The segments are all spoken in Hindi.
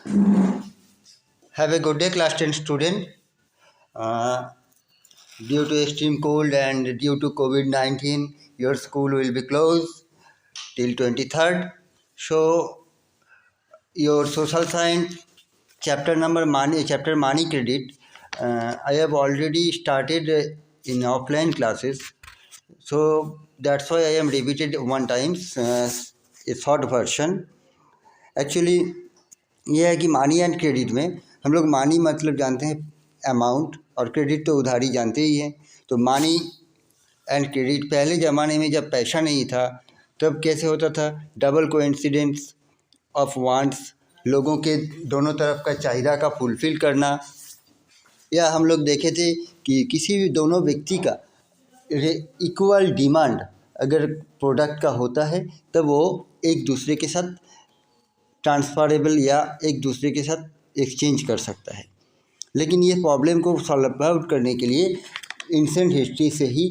Have a good day, class 10 student. Due to extreme cold and due to COVID-19, your school will be closed till 23rd. So, your social science chapter Money Credit, I have already started in offline classes. So, that's why I am repeated one times, a short version. Actually ये है कि मानी एंड क्रेडिट में हम लोग मानी मतलब जानते हैं अमाउंट, और क्रेडिट तो उधारी जानते ही हैं। तो मानी एंड क्रेडिट, पहले ज़माने में जब पैसा नहीं था तब कैसे होता था, डबल कोइंसिडेंस ऑफ वांट्स, लोगों के दोनों तरफ का चाहिदा का फुलफ़िल करना, या हम लोग देखे थे कि किसी भी दोनों व्यक्ति का इक्वल डिमांड अगर प्रोडक्ट का होता है तब वो एक दूसरे के साथ ट्रांसफरेबल या एक दूसरे के साथ एक्सचेंज कर सकता है। लेकिन ये प्रॉब्लम को सॉल्व आउट करने के लिए एंशिएंट हिस्ट्री से ही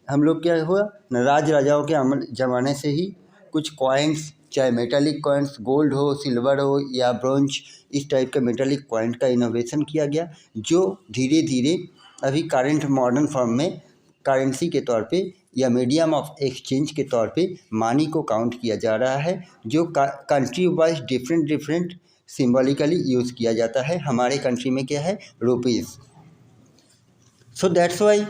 हम लोग क्या हुआ न, राज राजाओं के ज़माने से ही कुछ कॉइन्स, चाहे मेटालिक कॉइन्स, गोल्ड हो, सिल्वर हो या ब्रोंज, इस टाइप का मेटालिक कॉइन का इनोवेशन किया गया, जो धीरे धीरे अभी करंट मॉडर्न फॉर्म में करेंसी के तौर पे या मीडियम ऑफ एक्सचेंज के तौर पे मानी को काउंट किया जा रहा है, जो country wise different symbolically use किया जाता है। हमारे कंट्री में क्या है, रुपीज़। सो दैट्स वाई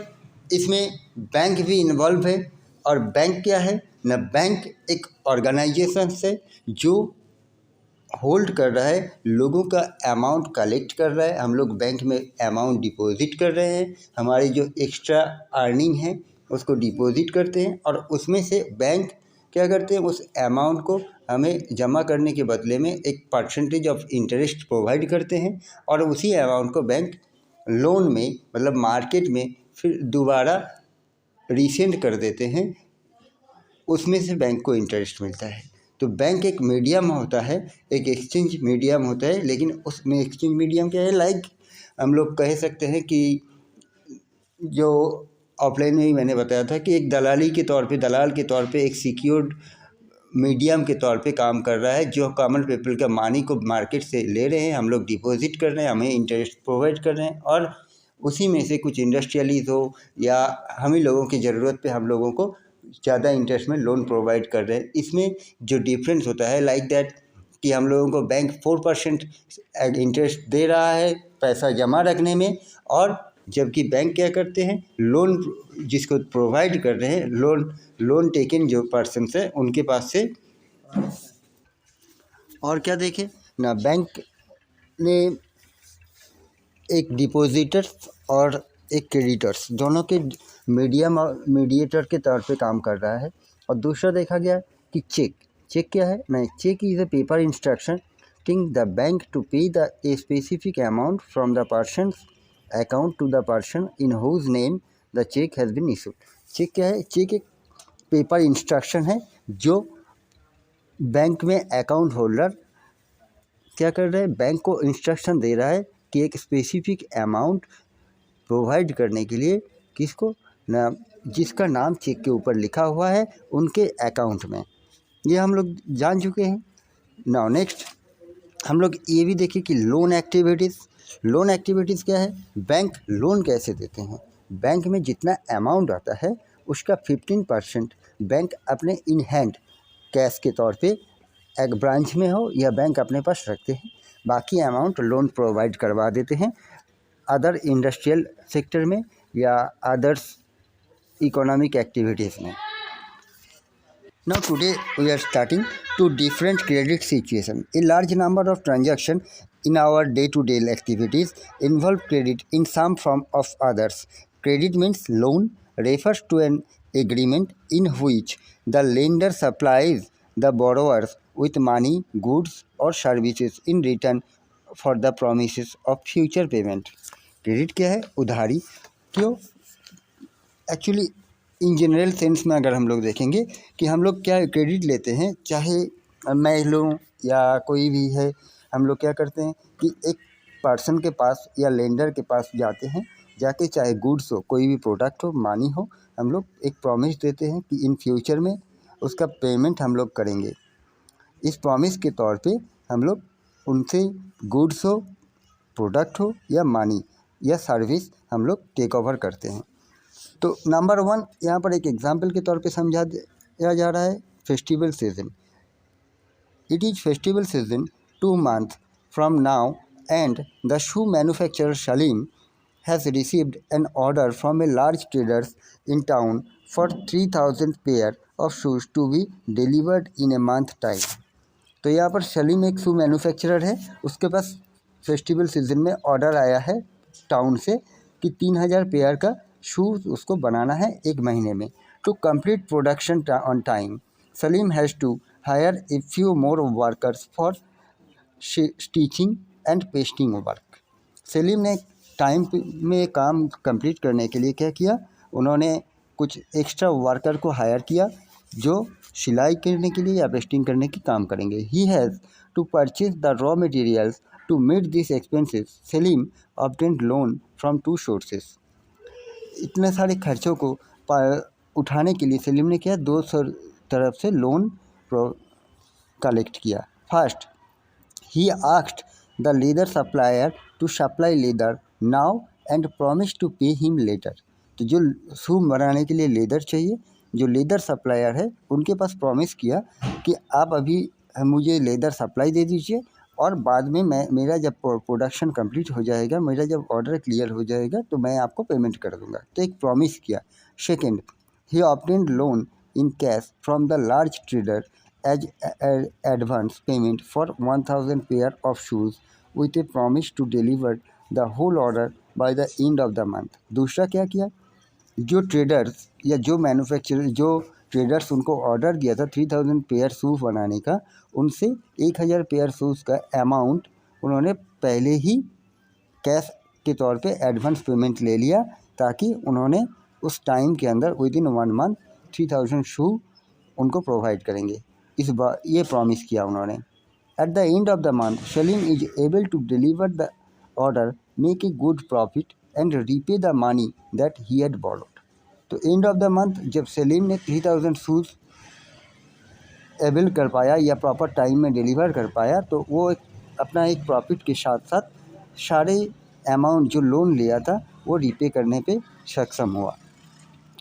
इसमें बैंक भी इन्वॉल्व है। और बैंक क्या है न, बैंक एक ऑर्गेनाइजेशन से जो होल्ड कर रहा है, लोगों का अमाउंट कलेक्ट कर रहा है। हम लोग बैंक में अमाउंट डिपॉजिट कर रहे हैं, हमारी जो एक्स्ट्रा अर्निंग है उसको डिपॉजिट करते हैं, और उसमें से बैंक क्या करते हैं, उस अमाउंट को हमें जमा करने के बदले में एक परसेंटेज ऑफ इंटरेस्ट प्रोवाइड करते हैं, और उसी अमाउंट को बैंक लोन में मतलब मार्केट में फिर दोबारा रीसेंड कर देते हैं, उसमें से बैंक को इंटरेस्ट मिलता है। तो बैंक एक मीडियम होता है, एक एक्सचेंज मीडियम होता है, लेकिन उसमें एक्सचेंज मीडियम क्या है, लाइक हम लोग कह सकते हैं कि जो ऑफलाइन में ही मैंने बताया था कि एक दलाल के तौर पे एक सिक्योर्ड मीडियम के तौर पे काम कर रहा है, जो कॉमन पीपल का मानी को मार्केट से ले रहे हैं, हम लोग डिपॉजिट कर रहे हैं, हमें इंटरेस्ट प्रोवाइड कर रहे हैं, और उसी में से कुछ इंडस्ट्रियलीज हो या हम ही लोगों की ज़रूरत पे हम लोगों को ज़्यादा इंटरेस्ट में लोन प्रोवाइड कर रहे हैं। इसमें जो डिफरेंस होता है लाइक दैट कि हम लोगों को बैंक 4% इंटरेस्ट दे रहा है पैसा जमा रखने में, और जबकि बैंक क्या करते हैं, लोन जिसको प्रोवाइड कर रहे हैं, लोन टेकन जो पर्सन है उनके पास से। और क्या देखें ना, बैंक ने एक डिपॉजिटर्स और एक क्रेडिटर्स दोनों के मीडिएटर के तौर पे काम कर रहा है। और दूसरा देखा गया कि चेक क्या है ना, cheque is a paper instructing the bank to pay the a specific amount from the person account to the person in whose name the cheque has been issued. Cheque क्या है, चेक एक पेपर इंस्ट्रक्शन है जो बैंक में अकाउंट होल्डर क्या कर रहा है, बैंक को इंस्ट्रक्शन दे रहा है कि एक स्पेसिफिक अमाउंट प्रोवाइड करने के लिए किसको ना, जिसका नाम चेक के ऊपर लिखा हुआ है उनके अकाउंट में। ये हम लोग जान चुके हैं। नाउ नेक्स्ट हम लोग ये भी देखें कि लोन एक्टिविटीज़ क्या है, बैंक लोन कैसे देते हैं। बैंक में जितना अमाउंट आता है उसका 15% बैंक अपने इन हैंड कैश के तौर पे एक ब्रांच में हो या बैंक अपने पास रखते हैं, बाकी अमाउंट लोन प्रोवाइड करवा देते हैं अदर इंडस्ट्रियल सेक्टर में या अदर्स इकोनॉमिक एक्टिविटीज़ में। Now today we are starting to different credit situation. A large number of transactions in our day-to-day activities involve credit in some form of others. Credit means loan, refers to an agreement in which the lender supplies the borrowers with money, goods or services in return for the promises of future payment. Credit क्या है, उधारी। क्यों, एक्चुअली इन जनरल सेंस में अगर हम लोग देखेंगे कि हम लोग क्या क्रेडिट लेते हैं, चाहे मैं लूँ या कोई भी है, हम लोग क्या करते हैं कि एक पर्सन के पास या लेंडर के पास जाते हैं, जाके चाहे गुड्स हो, कोई भी प्रोडक्ट हो, मानी हो, हम लोग एक प्रॉमिस देते हैं कि इन फ्यूचर में उसका पेमेंट हम लोग करेंगे। इस प्रॉमिस के तौर पे हम लोग उनसे गुड्स हो, प्रोडक्ट हो या मनी या सर्विस हम लोग टेक ओवर करते हैं। तो नंबर 1 यहाँ पर एक एग्जाम्पल के तौर पे समझा दिया जा रहा है festival season. It is festival season 2 months from now and the shoe manufacturer Salim has received an order from a large traders in town for 3,000 pair of shoes to be delivered in a month time। तो यहाँ पर सलीम एक शू मैन्युफैक्चरर है, उसके पास फेस्टिवल सीजन में ऑर्डर आया है टाउन से कि 3,000 पेयर का शूज़ उसको बनाना है एक महीने में। To complete production on time Salim has to hire a few more workers for stitching and pasting work. Salim ने टाइम में काम कंप्लीट करने के लिए क्या किया, उन्होंने कुछ एक्स्ट्रा वर्कर को हायर किया जो सिलाई करने के लिए या पेस्टिंग करने की काम करेंगे। He has to purchase the raw materials to meet this expenses Salim obtained loan from 2 sources. इतने सारे खर्चों को उठाने के लिए सलीम ने क्या 2 तरफ से लोन कलेक्ट किया। First he asked the leather supplier to supply leather now and promise to pay him later. तो जो शू बनाने के लिए लेदर चाहिए, जो लेदर सप्लायर है उनके पास प्रॉमिस किया कि आप अभी मुझे लेदर सप्लाई दे दीजिए और बाद में मेरा जब प्रोडक्शन कंप्लीट हो जाएगा, मेरा जब ऑर्डर क्लियर हो जाएगा तो मैं आपको पेमेंट कर दूंगा। तो एक प्रॉमिस किया। Second he obtained loan in cash from the large trader as advance payment for 1,000 pair of shoes with a promise to deliver the whole order by the end of the month. दूसरा क्या किया, जो ट्रेडर्स या जो मैन्युफैक्चरर जो ट्रेडर्स उनको ऑर्डर दिया था 3,000 पेयर शूज़ बनाने का, उनसे 1,000 पेयर शूज़ का अमाउंट उन्होंने पहले ही कैश के तौर पे एडवांस पेमेंट ले लिया ताकि उन्होंने उस टाइम के अंदर विद इन 1 month 3,000 शू उनको प्रोवाइड करेंगे। इस बार ये प्रॉमिस किया उन्होंने। At the end of the month Salim is able to deliver the order, make a good profit and repay the money that he had borrowed. तो एंड ऑफ द मंथ जब सलीम ने 3,000 शूज़ एबल कर पाया या प्रॉपर टाइम में डिलीवर कर पाया तो वो अपना एक प्रॉफिट के साथ साथ सारे अमाउंट जो लोन लिया था वो रीपे करने पे सक्षम हुआ।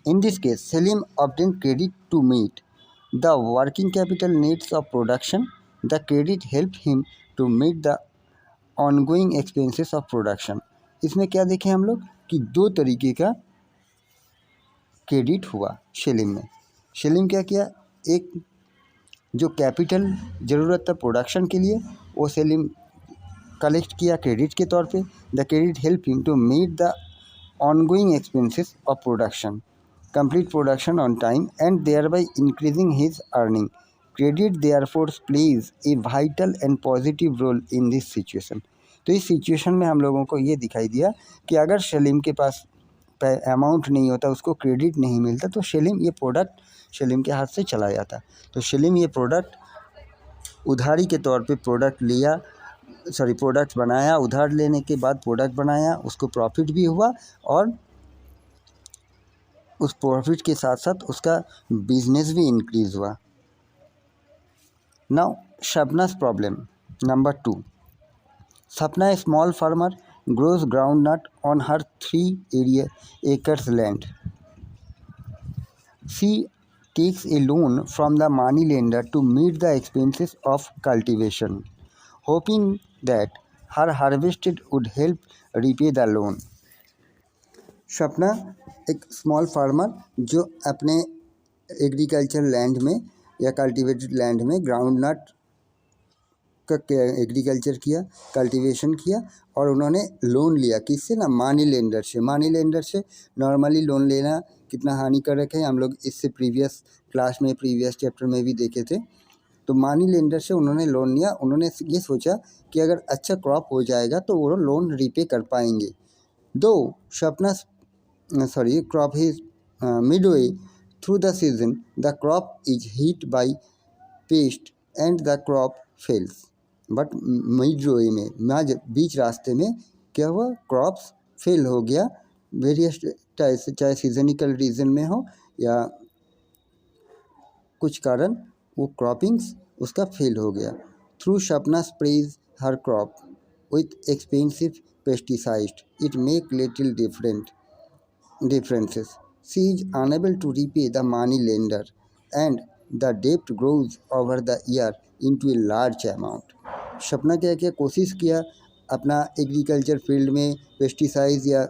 In this case Salim obtain credit to meet the working capital needs of production. The credit help him to meet the ongoing expenses of production. इसमें क्या देखें हम लोग कि 2 तरीके का क्रेडिट हुआ सलीम में। सलीम क्या किया, एक जो कैपिटल ज़रूरत था प्रोडक्शन के लिए वो सलीम कलेक्ट किया क्रेडिट के तौर पे। The credit help him to meet the ongoing expenses of production, complete production on time and thereby increasing his earning. Credit therefore plays a vital and positive role in this situation. तो इस सिचुएशन में हम लोगों को ये दिखाई दिया कि अगर सलीम के पास अमाउंट नहीं होता, उसको क्रेडिट नहीं मिलता, तो सलीम ये प्रोडक्ट सलीम के हाथ से चला जाता। तो सलीम ये प्रोडक्ट उधारी के तौर पे प्रोडक्ट बनाया, उधार लेने के बाद प्रोडक्ट बनाया, उसको प्रॉफिट भी हुआ और उस प्रॉफिट के साथ साथ उसका बिजनेस भी इंक्रीज हुआ। Now Shabna's problem number 2। Sapna a small farmer grows groundnut on her 3 acres land. She takes a loan from the money lender to meet the expenses of cultivation, hoping that her harvested would help repay the loan. सपना एक स्मॉल फार्मर जो अपने एग्रीकल्चर लैंड में या कल्टीवेटेड लैंड में ग्राउंड नट का एग्रीकल्चर किया, कल्टीवेशन किया और उन्होंने लोन लिया किससे ना, मनी लेंडर से। मनी लेंडर से नॉर्मली लोन लेना कितना हानिकारक है हम लोग इससे प्रीवियस क्लास में प्रीवियस चैप्टर में भी देखे थे। तो मनी लेंडर से उन्होंने लोन लिया, उन्होंने ये सोचा कि अगर अच्छा क्रॉप हो जाएगा तो वो लोन रीपे कर पाएंगे। दो सपना crop is midway through the season, the crop is hit by pest and the crop fails. But midway में बीच रास्ते में क्या हुआ, क्रॉप्स फेल हो गया वेरियस चाहे सीजनिकल रीज़न में हो या कुछ कारण वो क्रॉपिंग्स उसका फेल हो गया। थ्रू सपना sprays her crop with expensive pesticides. It make little differences. She is unable to repay the money lender and the debt grows over the year into a large amount. सपना क्या क्या कोशिश किया अपना एग्रीकल्चर फील्ड में पेस्टिसाइड्स या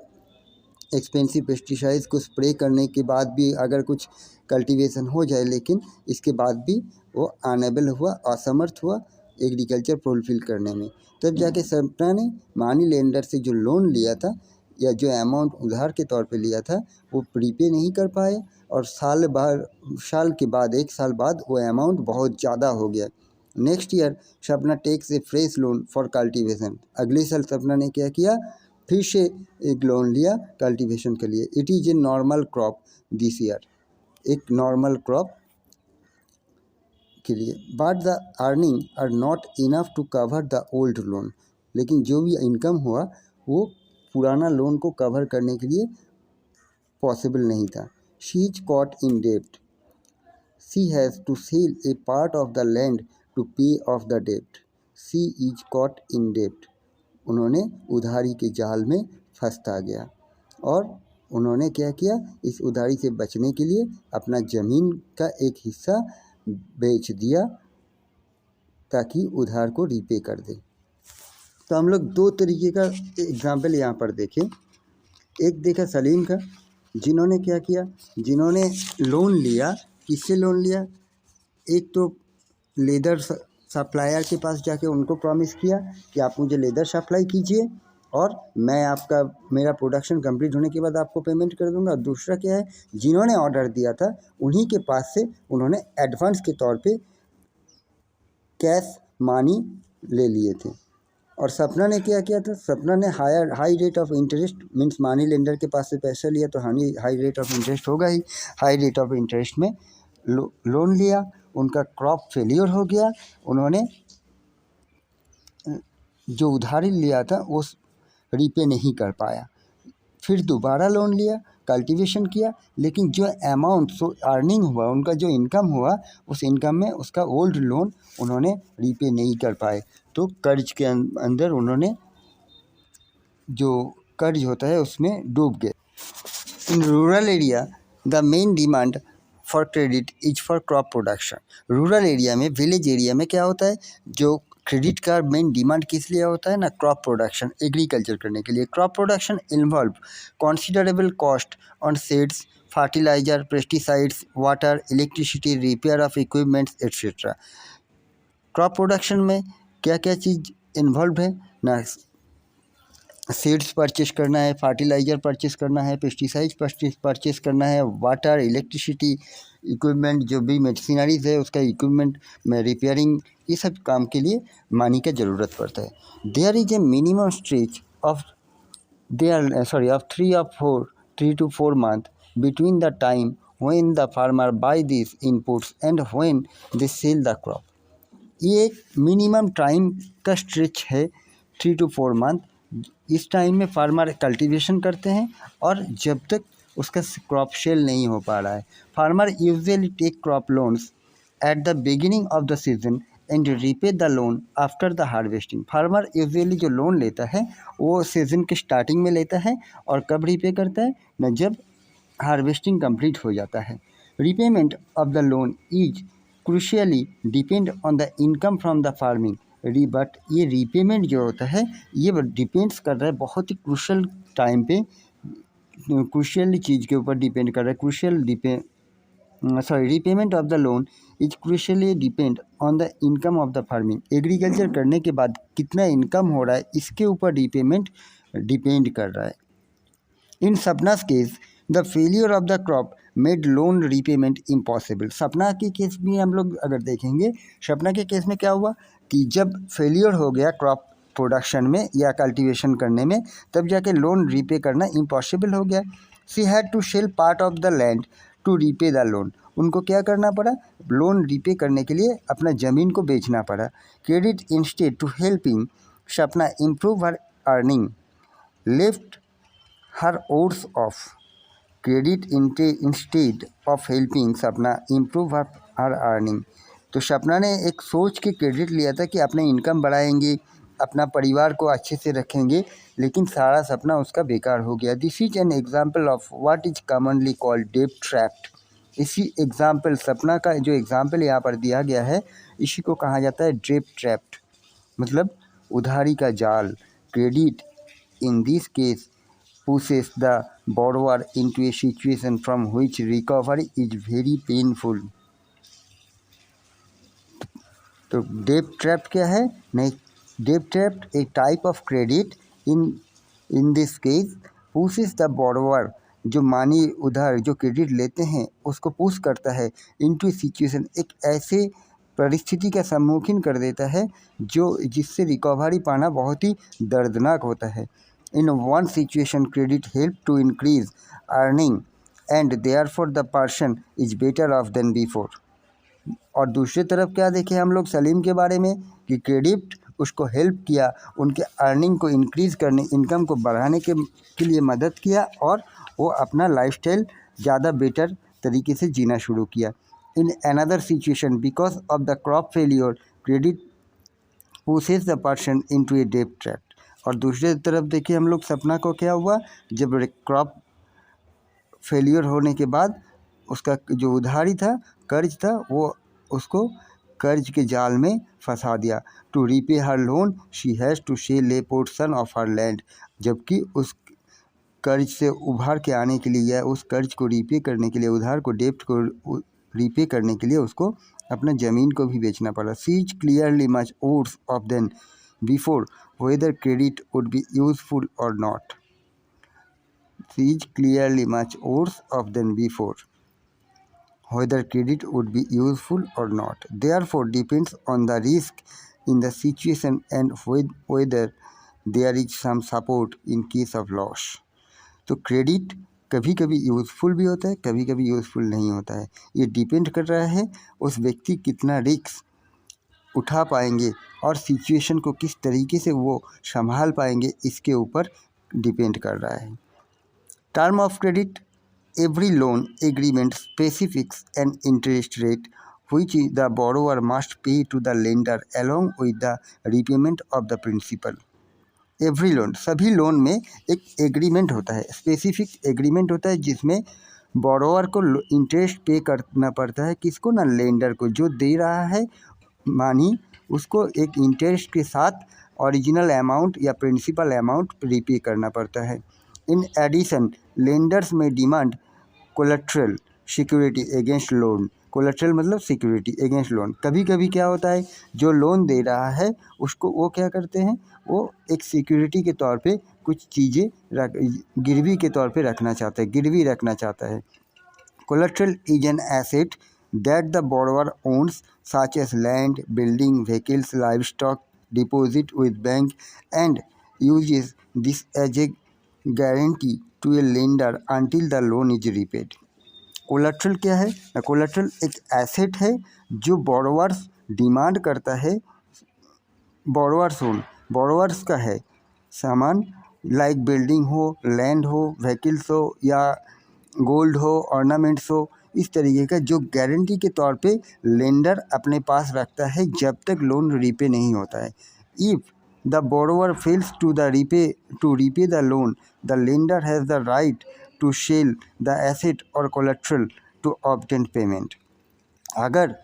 एक्सपेंसिव पेस्टिसाइड्स को स्प्रे करने के बाद भी अगर कुछ कल्टीवेशन हो जाए, लेकिन इसके बाद भी वो अनेबल हुआ, असमर्थ हुआ एग्रीकल्चर फुलफिल करने में। तब जाके सपना ने मनी लेंडर से जो लोन लिया था या जो अमाउंट उधार के तौर पे लिया था वो प्रीपे नहीं कर पाए और साल के बाद 1 साल बाद वो अमाउंट बहुत ज़्यादा हो गया। Next year Sapna takes a fresh loan for cultivation. अगले साल सपना ने क्या किया, फिर से एक लोन लिया कल्टीवेशन के लिए। It is a normal crop this year, एक नॉर्मल क्रॉप के लिए। But the earning are not enough to cover the old loan. लेकिन जो भी इनकम हुआ वो पुराना लोन को कवर करने के लिए पॉसिबल नहीं था। शी इज कॉट इन डेब्ट। She has to sell A part of the land to पे ऑफ द डेब्ट। शी इज कॉट इन डेब्ट। उन्होंने उधारी के जाल में फंसता गया और उन्होंने क्या किया, इस उधारी से बचने के लिए अपना ज़मीन का एक हिस्सा बेच दिया ताकि उधार को रीपे कर दे। तो हम लोग 2 तरीके का एग्जाम्पल यहाँ पर देखें। एक देखा सलीम का, जिन्होंने क्या किया, जिन्होंने लोन लिया। किससे लोन लिया? एक तो लेदर सप्लायर के पास जाके उनको प्रॉमिस किया कि आप मुझे लेदर सप्लाई कीजिए और मैं आपका मेरा प्रोडक्शन कंप्लीट होने के बाद आपको पेमेंट कर दूंगा। दूसरा क्या है, जिन्होंने ऑर्डर दिया था उन्हीं के पास से उन्होंने एडवांस के तौर पे कैश मनी ले लिए थे। और सपना ने क्या किया था, सपना ने high rate of interest means money lender के पास से पैसा लिया तो हाई रेट ऑफ इंटरेस्ट होगा ही। हाई रेट ऑफ इंटरेस्ट में लोन लिया, उनका क्रॉप फेलियर हो गया। उन्होंने जो उधारी लिया था वो रीपे नहीं कर पाया। फिर दोबारा लोन लिया, कल्टीवेशन किया, लेकिन जो अमाउंट अर्निंग हुआ, उनका जो इनकम हुआ, उस इनकम में उसका ओल्ड लोन उन्होंने रीपे नहीं कर पाए। तो कर्ज के अंदर उन्होंने जो कर्ज होता है उसमें डूब गए। In rural area the main demand for credit is for crop production. Rural area में, विलेज एरिया में क्या होता है, जो क्रेडिट का मेन डिमांड किस लिए होता है ना, क्रॉप प्रोडक्शन, एग्रीकल्चर करने के लिए। Crop production involve considerable cost on seeds, fertiliser, pesticides, water, electricity, repair of equipments etcetera. Crop production में क्या क्या चीज़ इन्वॉल्व है ना, सीड्स परचेस करना है, फर्टिलाइज़र परचेस करना है, पेस्टिसाइड्स परचेस करना है, वाटर, इलेक्ट्रिसिटी, इक्विपमेंट, जो भी मशीनरीज है उसका इक्विपमेंट में रिपेयरिंग, ये सब काम के लिए मनी का ज़रूरत पड़ता है। There is a minimum stretch of 3 to 4 months between the time when the farmer buy these inputs and when they sell the crop। ये एक मिनिमम टाइम का स्ट्रेच है 3 to 4 मंथ। इस टाइम में फार्मर कल्टीवेशन करते हैं और जब तक उसका क्रॉप सेल नहीं हो पा रहा है। Farmer usually take crop loans at the beginning of the season and repay the loan after the harvesting. Farmer usually जो लोन लेता है वो सीजन के स्टार्टिंग में लेता है और कब रीपे करता है ना, जब हार्वेस्टिंग कंप्लीट हो जाता है। Repayment of the loan is crucially depend on the income from the farming. But ये रीपेमेंट जो होता है ये डिपेंड्स कर रहा है बहुत ही क्रूशियल टाइम पे, क्रूशियल चीज़ के ऊपर डिपेंड कर रहा है। Repayment of the loan is crucially depend on the income of the farming. Agriculture करने के बाद कितना इनकम हो रहा है इसके ऊपर रीपेमेंट डिपेंड कर रहा है। इन सपना's case the failure of the crop made loan repayment impossible. Sapna के केस में हम लोग अगर देखेंगे, सपना के केस में क्या हुआ कि जब फेलियर हो गया क्रॉप प्रोडक्शन में या कल्टीवेशन करने में, तब जाके लोन रीपे करना इम्पॉसिबल हो गया। She had to sell part of the land to repay the loan. उनको क्या करना पड़ा, लोन रीपे करने के लिए अपना ज़मीन को बेचना पड़ा। क्रेडिट इंस्टेड टू हेल्पिंग सपना improve her earning left her ores of. Credit instead of helping सपना इम्प्रूव हर अर्निंग। तो सपना ने एक सोच के क्रेडिट लिया था कि अपने इनकम बढ़ाएंगे, अपना परिवार को अच्छे से रखेंगे, लेकिन सारा सपना उसका बेकार हो गया। This is an example of what is commonly called debt trapped. इसी एग्जाम्पल, सपना का जो एग्जाम्पल यहाँ पर दिया गया है, इसी को कहा जाता है डेट ट्रैप्ड, मतलब उधारी का जाल। Credit in this case pushes the borrower into a situation from which recovery is very painful। तो डेट ट्रैप क्या है? नहीं, debt trap A type of credit in this case pushes the borrower, जो मानी उधार जो क्रेडिट लेते हैं उसको पुश करता है इनटू सिचुएशन, एक ऐसे परिस्थिति का सम्मुखीन कर देता है जो जिससे रिकवरी पाना बहुत ही दर्दनाक होता है। In one situation credit help to increase earning and therefore the person is better off than before. और दूसरी तरफ क्या देखें हम लोग सलीम के बारे में कि क्रेडिट उसको हेल्प किया, उनके अर्निंग को इंक्रीज़ करने, इनकम को बढ़ाने के लिए मदद किया, और वो अपना लाइफस्टाइल ज़्यादा बेटर तरीके से जीना शुरू किया। In another situation because of the crop failure credit pushes the person into A debt trap. और दूसरी तरफ देखिए हम लोग सपना को क्या हुआ, जब क्रॉप फेलियर होने के बाद उसका जो उधारी था, कर्ज था, वो उसको कर्ज के जाल में फंसा दिया। To repay her loan she has to sell a portion of her land. जबकि उस कर्ज से उभार के आने के लिए या उस कर्ज को रीपे करने के लिए, उधार को, डेप्ट को रीपे करने के लिए उसको अपना ज़मीन को भी बेचना पड़ा। She is clearly much worse off than before whether credit would be useful और not. She is clearly much worse off than before whether credit would be useful or not, therefore depends on the risk in the situation and whether there is some support in case of loss। तो क्रेडिट कभी कभी यूज़फुल भी होता है, कभी कभी यूज़फुल नहीं होता है। ये डिपेंड कर रहा है उस व्यक्ति कितना रिस्क उठा पाएंगे और सिचुएशन को किस तरीके से वो संभाल पाएंगे, इसके ऊपर डिपेंड कर रहा है। Term of credit, every loan agreement specifies an interest rate which the borrower must pay to the lender along with the repayment of the principal। Every loan, सभी लोन में एक एग्रीमेंट होता है, स्पेसिफिक एग्रीमेंट होता है जिसमें बोरोवर को इंटरेस्ट पे करना पड़ता है। किसको? ना, लेंडर को, जो दे रहा है मानी उसको एक इंटरेस्ट के साथ ओरिजिनल अमाउंट या प्रिंसिपल अमाउंट रिपे करना पड़ता है। इन एडिशन लेंडर्स में demand collateral security against loan. Collateral मतलब सिक्योरिटी अगेंस्ट लोन। कभी कभी क्या होता है, जो लोन दे रहा है उसको वो क्या करते हैं, वो एक सिक्योरिटी के तौर पे कुछ चीज़ें गिरवी के तौर पे रखना चाहता है, गिरवी रखना चाहता है। Collateral is an asset that the borrower owns such as land, building, vehicles, livestock deposit with bank and uses this as a guarantee to a lender until the loan is repaid. Collateral क्या है? कोलेट्रल एक एसेट है जो बोरोवर्स डिमांड करता है, बोरोवर्स का है सामान, लाइक बिल्डिंग हो, लैंड हो, व्हीकल्स हो या गोल्ड हो, ऑर्नामेंट्स हो, इस तरीके का जो गारंटी के तौर पे लेंडर अपने पास रखता है जब तक लोन रीपे नहीं होता है। If the borrower fails to repay the loan, the lender has the right to sell the asset or collateral to obtain payment। अगर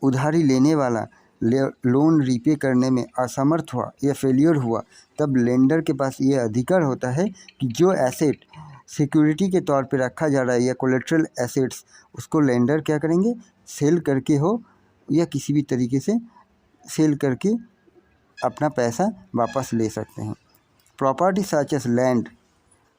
उधारी लेने वाला लोन रीपे करने में असमर्थ हुआ या फेलियर हुआ, तब लेंडर के पास ये अधिकार होता है कि जो एसेट सिक्योरिटी के तौर पे रखा जा रहा है या कोलेट्रल एसेट्स, उसको लेंडर क्या करेंगे, सेल करके हो या किसी भी तरीके से सेल करके अपना पैसा वापस ले सकते हैं। Property such as land,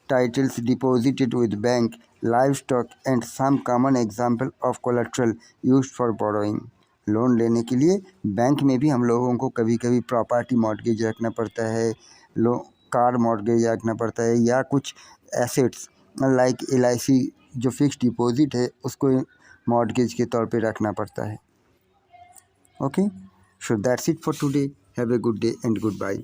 titles deposited with bank, livestock and some common example of collateral used for borrowing. Loan लेने के लिए बैंक में भी हम लोगों को कभी कभी प्रॉपर्टी मॉर्गेज रखना पड़ता है, कार मॉर्गेज रखना पड़ता है, या कुछ एसेट्स लाइक LIC जो फिक्स डिपॉजिट है उसको मॉर्गेज के तौर पे रखना पड़ता है। Okay, so that's it for today. Have a good day and goodbye.